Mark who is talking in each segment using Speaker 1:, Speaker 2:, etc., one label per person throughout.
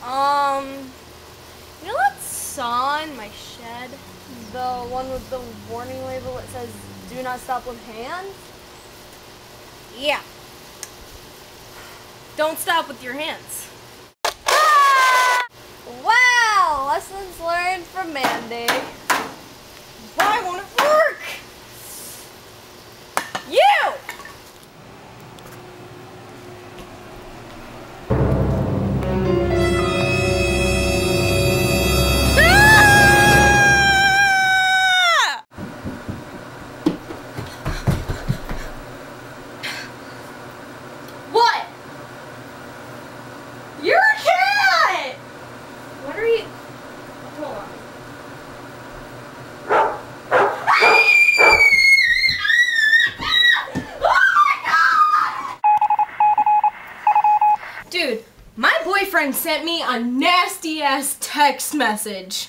Speaker 1: You know that saw in my shed? The one with the warning label that says, "Do not stop with hands"? Yeah. Don't stop with your hands. Wow! Lessons learned from Mandy. Why won't it work? You! What? You're a cat! What are you... Hold on. Oh my God! Dude, my boyfriend sent me a nasty-ass text message.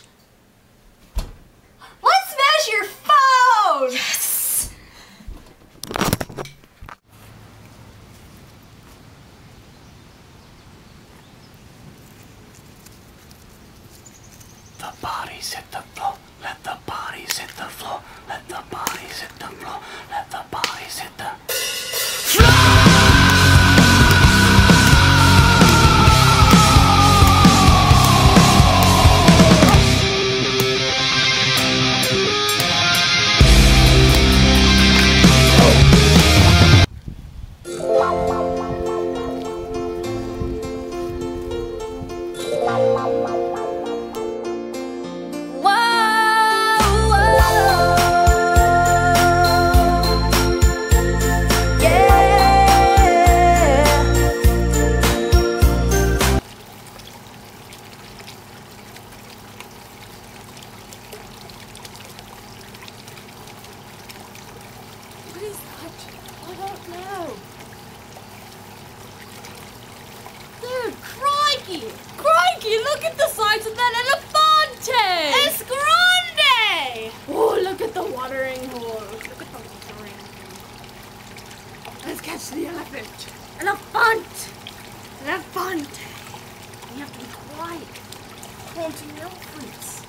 Speaker 1: Let's smash your phone! Yes!
Speaker 2: The bodies hit the floor, let the bodies hit the floor, let the bodies hit the floor, let the bodies hit the
Speaker 1: What is that? I don't know. Dude, crikey! Crikey, look at the size of that elefante! Es grande! Oh, look at the watering hole. Look at the watering hole. Let's catch the elephant. Elephant! Elefante! You have to be quiet. Haunting elephants.